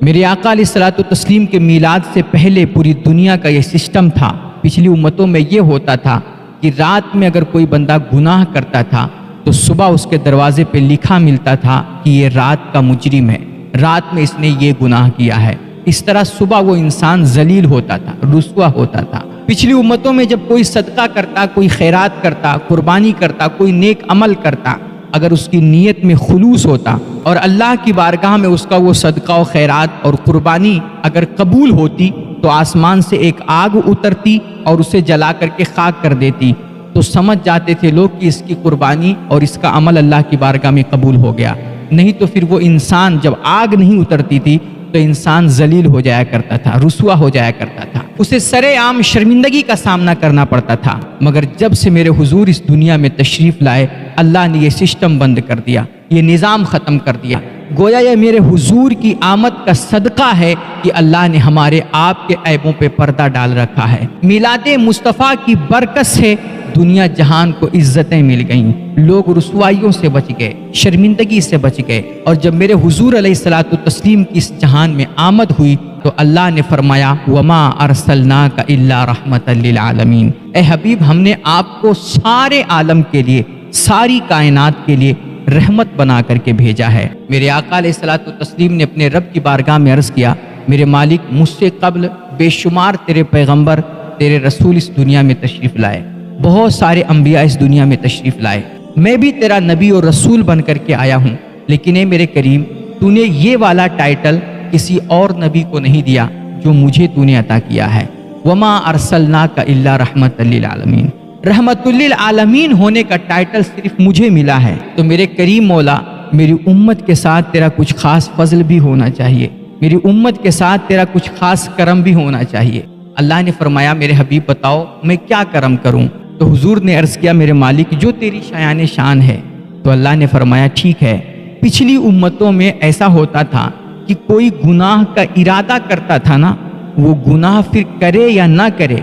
میرے آقا علیہ الصلوۃ والتسلیم کے میلاد سے پہلے پوری دنیا کا یہ سسٹم تھا۔ پچھلی امتوں میں یہ ہوتا تھا کہ رات میں اگر کوئی بندہ گناہ کرتا تھا تو صبح اس کے دروازے پہ لکھا ملتا تھا کہ یہ رات کا مجرم ہے، رات میں اس نے یہ گناہ کیا ہے۔ اس طرح صبح وہ انسان ذلیل ہوتا تھا، رسوا ہوتا تھا۔ پچھلی امتوں میں جب کوئی صدقہ کرتا، کوئی خیرات کرتا، قربانی کرتا، کوئی نیک عمل کرتا، اگر اس کی نیت میں خلوص ہوتا اور اللہ کی بارگاہ میں اس کا وہ صدقہ و خیرات اور قربانی اگر قبول ہوتی تو آسمان سے ایک آگ اترتی اور اسے جلا کر کے خاک کر دیتی، تو سمجھ جاتے تھے لوگ کہ اس کی قربانی اور اس کا عمل اللہ کی بارگاہ میں قبول ہو گیا۔ نہیں تو پھر وہ انسان جب آگ نہیں اترتی تھی تو انسان ذلیل ہو جایا کرتا تھا، رسوا ہو جایا کرتا تھا، اسے سرے عام شرمندگی کا سامنا کرنا پڑتا تھا۔ مگر جب سے میرے حضور اس دنیا میں تشریف لائے، اللہ نے یہ سسٹم بند کر دیا، یہ نظام ختم کر دیا۔ گویا یہ میرے حضور کی آمد کا صدقہ ہے کہ اللہ نے ہمارے آپ کے عیبوں پہ پردہ ڈال رکھا ہے۔ میلاد مصطفیٰ کی برکت سے دنیا جہان کو عزتیں مل گئیں، لوگ رسوائیوں سے بچ گئے، شرمندگی سے بچ گئے۔ اور جب میرے حضور علیہ الصلوۃ والتسلیم کی اس جہان میں آمد ہوئی تو اللہ نے فرمایا وما ارسلناک الا رحمۃ للعالمین، اے حبیب ہم نے آپ کو سارے عالم کے لیے، ساری کائنات کے لیے رحمت بنا کر کے بھیجا ہے۔ میرے آقا علیہ الصلوۃ والتسلیم نے اپنے رب کی بارگاہ میں عرض کیا، میرے مالک مجھ سے قبل بے شمار تیرے پیغمبر، تیرے رسول اس دنیا میں تشریف لائے، بہت سارے انبیاء اس دنیا میں تشریف لائے، میں بھی تیرا نبی اور رسول بن کر کے آیا ہوں، لیکن اے میرے کریم تو نے یہ والا ٹائٹل کسی اور نبی کو نہیں دیا جو مجھے تو نے عطا کیا ہے۔ وما ارسلناک الا رحمۃ للعالمین، رحمت للعالمین ہونے کا ٹائٹل صرف مجھے ملا ہے، تو میرے کریم مولا میری امت کے ساتھ تیرا کچھ خاص فضل بھی ہونا چاہیے، میری امت کے ساتھ تیرا کچھ خاص کرم بھی ہونا چاہیے۔ اللہ نے فرمایا میرے حبیب بتاؤ میں کیا کرم کروں؟ تو حضور نے عرض کیا میرے مالک جو تیری شایان شان ہے۔ تو اللہ نے فرمایا ٹھیک ہے، پچھلی امتوں میں ایسا ہوتا تھا کہ کوئی گناہ کا ارادہ کرتا تھا نا، وہ گناہ پھر کرے یا نہ کرے،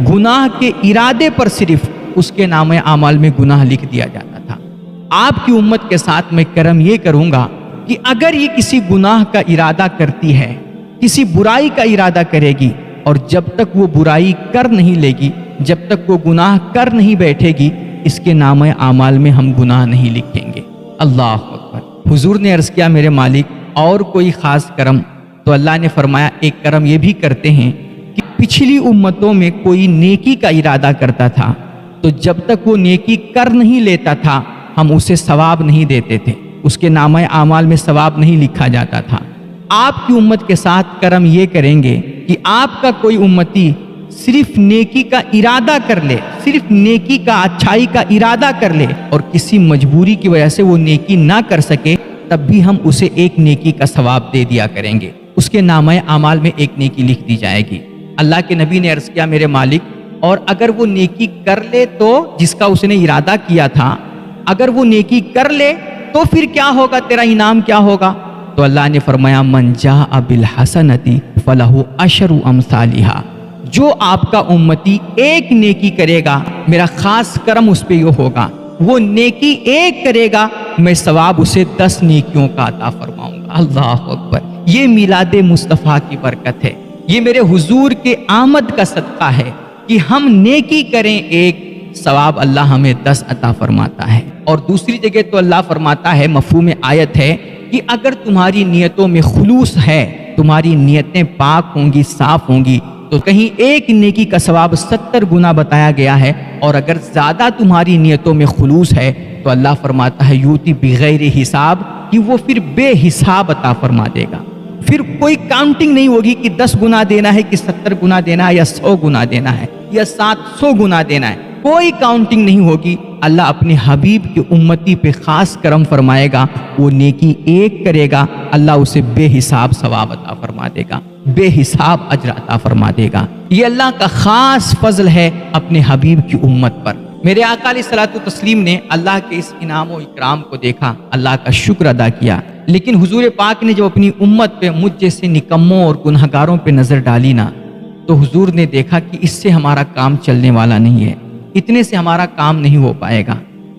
گناہ کے ارادے پر صرف اس کے نام اعمال میں گناہ لکھ دیا جاتا تھا۔ آپ کی امت کے ساتھ میں کرم یہ کروں گا کہ اگر یہ کسی گناہ کا ارادہ کرتی ہے، کسی برائی کا ارادہ کرے گی، اور جب تک وہ برائی کر نہیں لے گی، جب تک وہ گناہ کر نہیں بیٹھے گی، اس کے نام اعمال میں ہم گناہ نہیں لکھیں گے۔ اللہ اکبر۔ حضور نے عرض کیا میرے مالک اور کوئی خاص کرم؟ تو اللہ نے فرمایا ایک کرم یہ بھی کرتے ہیں کہ پچھلی امتوں میں کوئی نیکی کا ارادہ کرتا تھا تو جب تک وہ نیکی کر نہیں لیتا تھا ہم اسے ثواب نہیں دیتے تھے، اس کے نامہ اعمال میں ثواب نہیں لکھا جاتا تھا۔ آپ کی امت کے ساتھ کرم یہ کریں گے کہ آپ کا کوئی امتی صرف نیکی کا ارادہ کر لے، صرف نیکی کا، اچھائی کا ارادہ کر لے، اور کسی مجبوری کی وجہ سے وہ نیکی نہ کر سکے، تب بھی ہم اسے ایک نیکی کا ثواب دے دیا کریں گے، اس کے نامہ اعمال میں ایک نیکی لکھ دی جائے گی۔ اللہ کے نبی نے عرض کیا میرے مالک اور اگر وہ نیکی کر لے تو جس کا اس نے ارادہ کیا تھا، اگر وہ نیکی کر لے تو پھر کیا ہوگا، تیرا انعام کیا ہوگا؟ تو اللہ نے فرمایا من جاء بالحسنۃ فلہ عشر امثالھا، جو آپ کا امتی ایک نیکی کرے گا میرا خاص کرم اس پہ یہ ہوگا، وہ نیکی ایک کرے گا میں ثواب اسے 10 نیکیوں کا عطا فرماؤں گا۔ اللہ اکبر۔ یہ میلاد مصطفیٰ کی برکت ہے، یہ میرے حضور کے آمد کا صدقہ ہے کہ ہم نیکی کریں ایک، ثواب اللہ ہمیں 10 عطا فرماتا ہے۔ اور دوسری جگہ تو اللہ فرماتا ہے، مفہوم آیت ہے کہ اگر تمہاری نیتوں میں خلوص ہے، تمہاری نیتیں پاک ہوں گی، صاف ہوں گی، تو کہیں ایک نیکی کا ثواب 70 گنا بتایا گیا ہے، اور اگر زیادہ تمہاری نیتوں میں خلوص ہے تو اللہ فرماتا ہے یوتی بغیر حساب، کہ وہ پھر بے حساب عطا فرما دے گا۔ پھر کوئی کاؤنٹنگ نہیں ہوگی کہ 10 گنا دینا ہے کہ 70 گنا دینا ہے یا 100 گنا دینا ہے یا 700 گنا دینا ہے، کوئی کاؤنٹنگ نہیں ہوگی۔ اللہ اپنے حبیب کی امتی پہ خاص کرم فرمائے گا، وہ نیکی ایک کرے گا اللہ اسے بے حساب ثواب عطا فرما دے گا، بے حساب اجر عطا فرما دے گا۔ یہ اللہ کا خاص فضل ہے اپنے حبیب کی امت پر۔ میرے آقا علیہ الصلوۃ والتسلیم نے اللہ کے اس انعام و اکرام کو دیکھا، اللہ کا شکر ادا کیا، لیکن حضور پاک نے جب اپنی امت پہ مجھ جیسے نکموں اور گنہگاروں پہ نظر ڈالی نا، تو حضور نے دیکھا کہ اس سے ہمارا کام چلنے والا نہیں ہے، اتنے سے ہمارا کام نہیں ہو پائے گا۔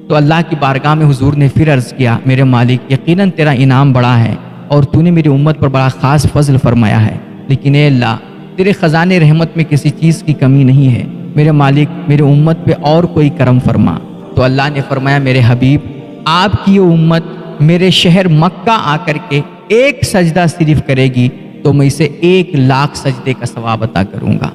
تو اللہ کی بارگاہ میں حضور نے پھر عرض کیا میرے مالک یقیناً تیرا انعام بڑا ہے اور تو نے میری امت پر بڑا خاص فضل فرمایا ہے، لیکن اے اللہ تیرے خزانے رحمت میں کسی چیز کی کمی نہیں ہے، میرے مالک میرے امت پہ اور کوئی کرم فرما۔ تو اللہ نے فرمایا میرے حبیب آپ کی یہ امت میرے شہر مکہ آ کر کے ایک سجدہ صرف کرے گی تو میں اسے 1,00,000 سجدے کا ثواب عطا کروں گا۔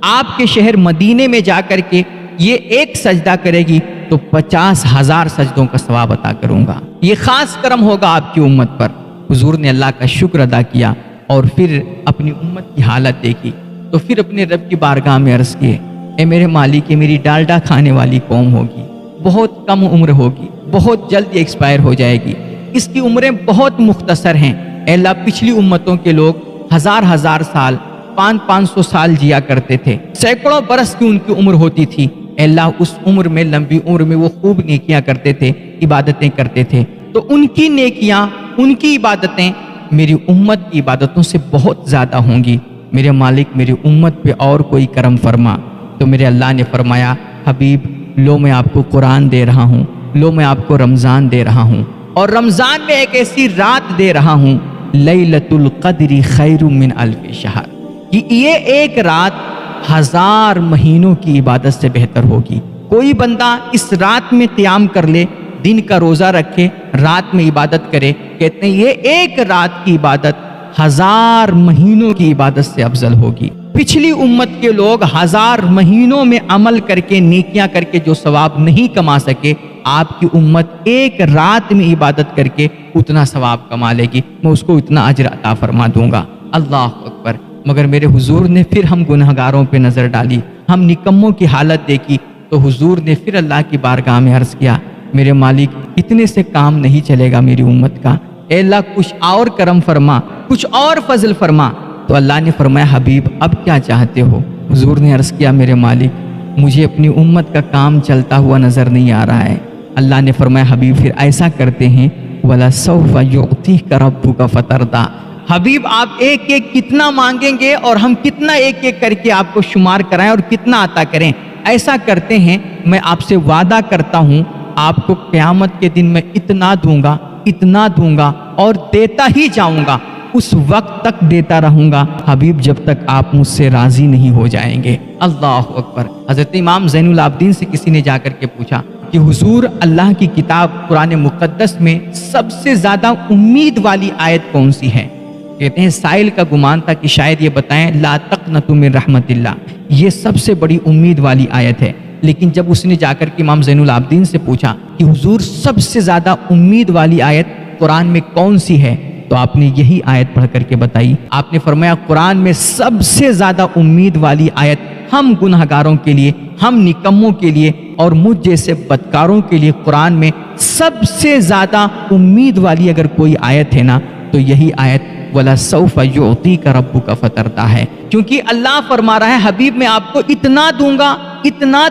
آپ کے شہر مدینے میں جا کر کے یہ ایک سجدہ کرے گی تو 50,000 سجدوں کا ثواب عطا کروں گا۔ یہ خاص کرم ہوگا آپ کی امت پر۔ حضور نے اللہ کا شکر ادا کیا اور پھر اپنی امت کی حالت دیکھی تو پھر اپنے رب کی بارگاہ میں عرض کیے، اے میرے مالک یہ میری ڈالڈا کھانے والی قوم ہوگی، بہت کم عمر ہوگی، بہت جلد ایکسپائر ہو جائے گی، اس کی عمریں بہت مختصر ہیں۔ اے اللہ پچھلی امتوں کے لوگ 1000 سال 500 سال جیا کرتے تھے، سینکڑوں برس کی ان کی عمر ہوتی تھی۔ اے اللہ اس عمر میں لمبی عمر میں وہ خوب نیکیاں کرتے تھے، عبادتیں کرتے تھے، تو ان کی نیکیاں ان کی عبادتیں میری امت کی عبادتوں سے بہت زیادہ ہوں گی۔ میرے مالک میری امت پہ اور کوئی کرم فرما۔ تو میرے اللہ نے فرمایا حبیب لو میں آپ کو قرآن دے رہا ہوں، لو میں آپ کو رمضان دے رہا ہوں، اور رمضان میں ایک ایسی رات دے رہا ہوں لیلۃ القدر خیر من الف شہر، کہ یہ ایک رات 1000 مہینوں کی عبادت سے بہتر ہوگی۔ کوئی بندہ اس رات میں قیام کر لے، دن کا روزہ رکھے، رات میں عبادت کرے، کہتے ہیں یہ ایک رات کی عبادت 1000 مہینوں کی عبادت سے افضل ہوگی۔ پچھلی امت کے لوگ 1000 مہینوں میں عمل کر کے نیکیاں کر کے جو ثواب نہیں کما سکے، آپ کی امت ایک رات میں عبادت کر کے اتنا ثواب کما لے گی، میں اس کو اتنا اجر عطا فرما دوں گا۔ اللہ اکبر۔ مگر میرے حضور نے پھر ہم گنہگاروں پہ نظر ڈالی، ہم نکموں کی حالت دیکھی، تو حضور نے پھر اللہ کی بارگاہ میں عرض کیا میرے مالک اتنے سے کام نہیں چلے گا میری امت کا، اے اللہ کچھ اور کرم فرما، کچھ اور فضل فرما۔ تو اللہ نے فرمایا حبیب اب کیا چاہتے ہو؟ حضور نے عرض کیا میرے مالک مجھے اپنی امت کا کام چلتا ہوا نظر نہیں آ رہا ہے۔ اللہ نے فرمایا حبیب پھر ایسا کرتے ہیں وَلَسَوْفَ يُعْطِيكَ رَبُّكَ فَتَرْضَىٰ، حبیب آپ ایک ایک کتنا مانگیں گے اور ہم کتنا ایک ایک کر کے آپ کو شمار کرائیں اور کتنا عطا کریں۔ ایسا کرتے ہیں میں آپ سے وعدہ کرتا ہوں آپ کو قیامت کے دن میں اتنا دوں گا اور دیتا ہی جاؤں گا، اس وقت تک دیتا رہوں گا حبیب جب تک آپ مجھ سے راضی نہیں ہو جائیں گے۔ اللہ اکبر۔ حضرت امام زین العابدین سے کسی نے جا کر کے پوچھا کہ حضور اللہ کی کتاب قرآن مقدس میں سب سے زیادہ امید والی آیت کون سی ہے؟ کہتے ہیں سائل کا گمان تھا کہ شاید یہ بتائیں لا تقنطوا من رحمت اللہ، یہ سب سے بڑی امید والی آیت ہے۔ لیکن جب اس نے جا کر کے امام زین العابدین سے پوچھا کہ حضور سب سے زیادہ امید والی آیت قرآن میں کون سی ہے، تو آپ نے یہی آیت پڑھ کر کے بتائی۔ آپ نے فرمایا قرآن میں سب سے زیادہ امید والی آیت ہم گنہگاروں کے لیے، ہم نکموں کے لیے اور مجھ جیسے بدکاروں کے لیے قرآن میں سب سے زیادہ امید والی اگر کوئی آیت ہے نا تو یہی آیت وَلَسَوْفَ يُعْطِيكَ رَبُّكَ فَتَرْضَىٰ ہے، کیونکہ اللہ فرما رہا ہے حبیب میں آپ کو اتنا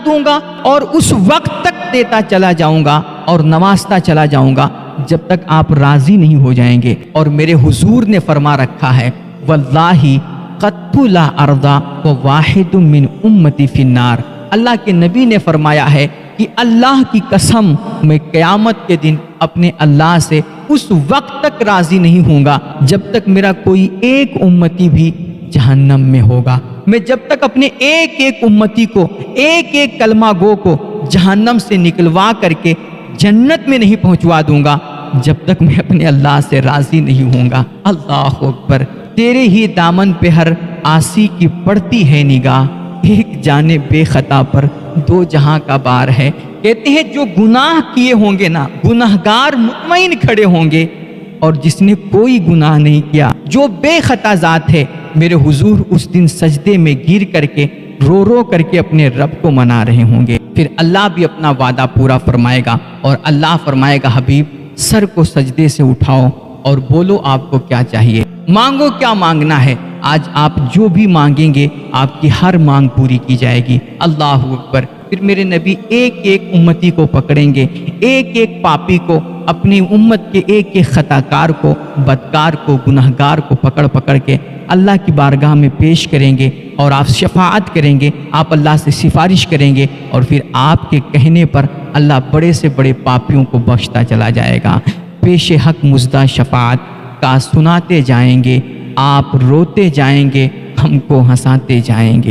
دوں گا اور اس وقت تک دیتا چلا جاؤں گا اور نوازتا چلا جاؤں گا جب تک آپ راضی نہیں ہو جائیں گے۔ اور میرے حضور نے فرما رکھا ہے واللہ قط لا ارضا وواحد من امتی فی النار، اللہ کے نبی نے فرمایا ہے کہ اللہ کی قسم میں قیامت کے دن اپنے اللہ سے اس وقت تک راضی نہیں ہوں گا جب تک میرا کوئی ایک امتی بھی جہنم میں ہوگا۔ میں جب تک اپنے ایک ایک امتی کو، ایک ایک کلمہ گو کو جہنم سے نکلوا کر کے جنت میں نہیں پہنچوا دوں گا جب تک میں اپنے اللہ سے راضی نہیں ہوں گا۔ اللہ اکبر۔ تیرے ہی دامن پہ ہر آسی کی پڑتی ہے نگاہ، ایک جانے بے خطا پر دو جہاں کا بار ہے۔ کہتے ہیں جو گناہ کیے ہوں گے نا، گناہگار مطمئن کھڑے ہوں گے، اور جس نے کوئی گناہ نہیں کیا، جو بے خطا ذات ہے، میرے حضور اس دن سجدے میں گر کر کے رو رو کر کے اپنے رب کو منا رہے ہوں گے۔ پھر اللہ بھی اپنا وعدہ پورا فرمائے گا اور اللہ فرمائے گا حبیب سر کو سجدے سے اٹھاؤ اور بولو آپ کو کیا چاہیے، مانگو کیا مانگنا ہے۔ آج آپ جو بھی مانگیں گے آپ کی ہر مانگ پوری کی جائے گی۔ اللہ اکبر۔ پھر میرے نبی ایک ایک امتی کو پکڑیں گے، ایک ایک پاپی کو، اپنی امت کے ایک ایک خطا کار کو، بدکار کو، گناہگار کو پکڑ پکڑ کے اللہ کی بارگاہ میں پیش کریں گے اور آپ شفاعت کریں گے، آپ اللہ سے سفارش کریں گے، اور پھر آپ کے کہنے پر اللہ بڑے سے بڑے پاپیوں کو بخشتا چلا جائے گا۔ پیش حق مزدہ شفاعت کا سناتے جائیں گے، آپ روتے جائیں گے، ہم کو ہنساتے جائیں گے۔